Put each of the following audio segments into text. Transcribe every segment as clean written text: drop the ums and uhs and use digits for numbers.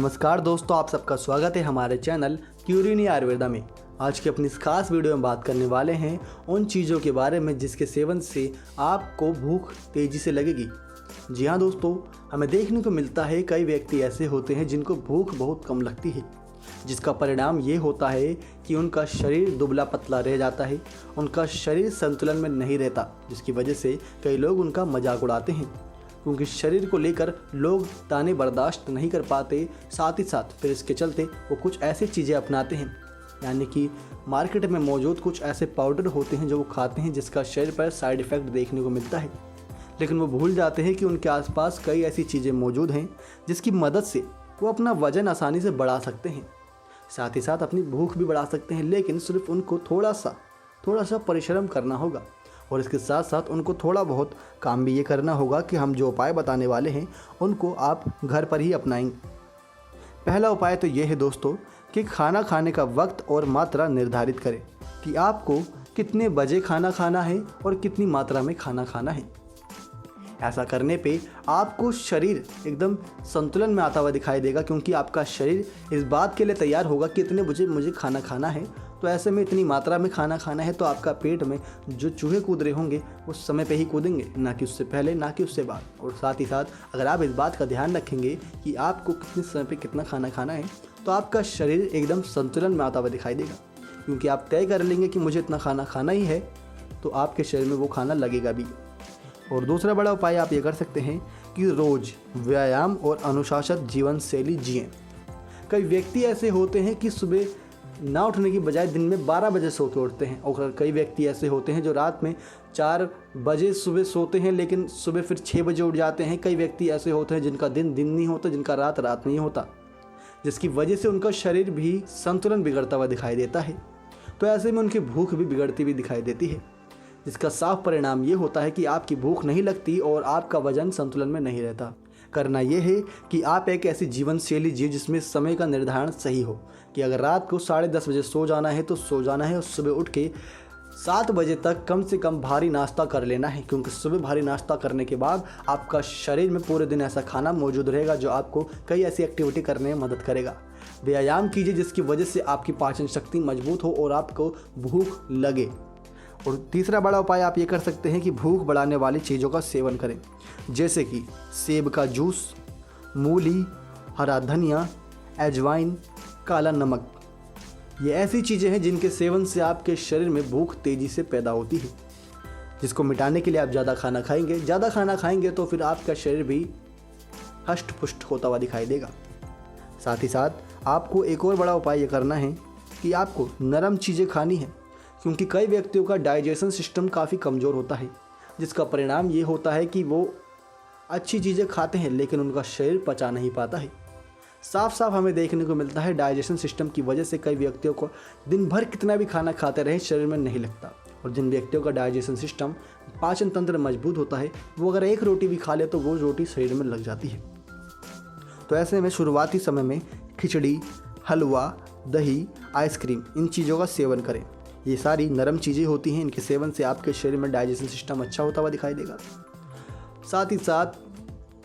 नमस्कार दोस्तों, आप सबका स्वागत है हमारे चैनल क्यूरिनी आयुर्वेदा में। आज की अपनी इस खास वीडियो में बात करने वाले हैं उन चीज़ों के बारे में जिसके सेवन से आपको भूख तेज़ी से लगेगी। जी हाँ दोस्तों, हमें देखने को मिलता है कई व्यक्ति ऐसे होते हैं जिनको भूख बहुत कम लगती है, जिसका परिणाम ये होता है कि उनका शरीर दुबला पतला रह जाता है, उनका शरीर संतुलन में नहीं रहता, जिसकी वजह से कई लोग उनका मजाक उड़ाते हैं क्योंकि शरीर को लेकर लोग ताने बर्दाश्त नहीं कर पाते। साथ ही साथ फिर इसके चलते वो कुछ ऐसी चीज़ें अपनाते हैं, यानी कि मार्केट में मौजूद कुछ ऐसे पाउडर होते हैं जो वो खाते हैं जिसका शरीर पर साइड इफ़ेक्ट देखने को मिलता है, लेकिन वो भूल जाते हैं कि उनके आसपास कई ऐसी चीज़ें मौजूद हैं जिसकी मदद से वो अपना वज़न आसानी से बढ़ा सकते हैं, साथ ही साथ अपनी भूख भी बढ़ा सकते हैं। लेकिन सिर्फ उनको थोड़ा सा परिश्रम करना होगा और इसके साथ साथ उनको थोड़ा बहुत काम भी ये करना होगा कि हम जो उपाय बताने वाले हैं उनको आप घर पर ही अपनाएंगे। पहला उपाय तो ये है दोस्तों कि खाना खाने का वक्त और मात्रा निर्धारित करें कि आपको कितने बजे खाना खाना है और कितनी मात्रा में खाना खाना है। ऐसा करने पे आपको शरीर एकदम संतुलन में आता हुआ दिखाई देगा, क्योंकि आपका शरीर इस बात के लिए तैयार होगा कि इतने बजे मुझे खाना खाना है, तो ऐसे में इतनी मात्रा में खाना खाना है। तो आपका पेट में जो चूहे कूद रहे होंगे उस समय पे ही कूदेंगे, ना कि उससे पहले, ना कि उससे बाद। और साथ ही साथ अगर आप इस बात का ध्यान रखेंगे कि आपको कितने समय पे कितना खाना खाना है, तो आपका शरीर एकदम संतुलन में आता हुआ दिखाई देगा, क्योंकि आप तय कर लेंगे कि मुझे इतना खाना खाना ही है, तो आपके शरीर में वो खाना लगेगा भी। और दूसरा बड़ा उपाय आप ये कर सकते हैं कि रोज़ व्यायाम और अनुशासित जीवन शैली जिएँ। कई व्यक्ति ऐसे होते हैं कि सुबह ना उठने की बजाय दिन में 12 बजे सो के उठते हैं, और कई व्यक्ति ऐसे होते हैं जो रात में 4 बजे सुबह सोते हैं लेकिन सुबह फिर 6 बजे उठ जाते हैं। कई व्यक्ति ऐसे होते हैं जिनका दिन नहीं होता, जिनका रात नहीं होता, जिसकी वजह से उनका शरीर भी संतुलन बिगड़ता हुआ दिखाई देता है। तो ऐसे में उनकी भूख भी बिगड़ती हुई दिखाई देती है, जिसका साफ परिणाम ये होता है कि आपकी भूख नहीं लगती और आपका वजन संतुलन में नहीं रहता। करना यह है कि आप एक ऐसी जीवन शैली जिए जिसमें समय का निर्धारण सही हो, कि अगर रात को 10:30 बजे सो जाना है तो सो जाना है, और सुबह उठ के 7 बजे तक कम से कम भारी नाश्ता कर लेना है, क्योंकि सुबह भारी नाश्ता करने के बाद आपका शरीर में पूरे दिन ऐसा खाना मौजूद रहेगा जो आपको कई ऐसी एक्टिविटी करने में मदद करेगा। व्यायाम कीजिए जिसकी वजह से आपकी पाचन शक्ति मजबूत हो और आपको भूख लगे। और तीसरा बड़ा उपाय आप ये कर सकते हैं कि भूख बढ़ाने वाली चीज़ों का सेवन करें, जैसे कि सेब का जूस, मूली, हरा धनिया, अजवाइन, काला नमक। ये ऐसी चीज़ें हैं जिनके सेवन से आपके शरीर में भूख तेज़ी से पैदा होती है, जिसको मिटाने के लिए आप ज़्यादा खाना खाएंगे तो फिर आपका शरीर भी हष्ट पुष्ट होता हुआ दिखाई देगा। साथ ही साथ आपको एक और बड़ा उपाय ये करना है कि आपको नरम चीज़ें खानी है, क्योंकि कई व्यक्तियों का डाइजेशन सिस्टम काफ़ी कमज़ोर होता है, जिसका परिणाम ये होता है कि वो अच्छी चीज़ें खाते हैं लेकिन उनका शरीर पचा नहीं पाता है। साफ हमें देखने को मिलता है डाइजेशन सिस्टम की वजह से कई व्यक्तियों को दिन भर कितना भी खाना खाते रहे शरीर में नहीं लगता, और जिन व्यक्तियों का डाइजेशन सिस्टम, पाचन तंत्र मजबूत होता है, वो अगर एक रोटी भी खा ले तो वो रोटी शरीर में लग जाती है। तो ऐसे में शुरुआती समय में खिचड़ी, हलवा, दही, आइसक्रीम, इन चीज़ों का सेवन करें। ये सारी नरम चीज़ें होती हैं, इनके सेवन से आपके शरीर में डाइजेशन सिस्टम अच्छा होता हुआ दिखाई देगा। साथ ही साथ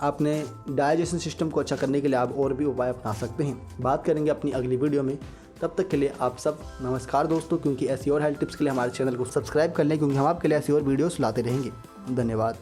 आपने डाइजेशन सिस्टम को अच्छा करने के लिए आप और भी उपाय अपना सकते हैं। बात करेंगे अपनी अगली वीडियो में, तब तक के लिए आप सब नमस्कार दोस्तों। क्योंकि ऐसी और हेल्थ टिप्स के लिए हमारे चैनल को सब्सक्राइब कर लें, क्योंकि हम आपके लिए ऐसी और वीडियोस लाते रहेंगे। धन्यवाद।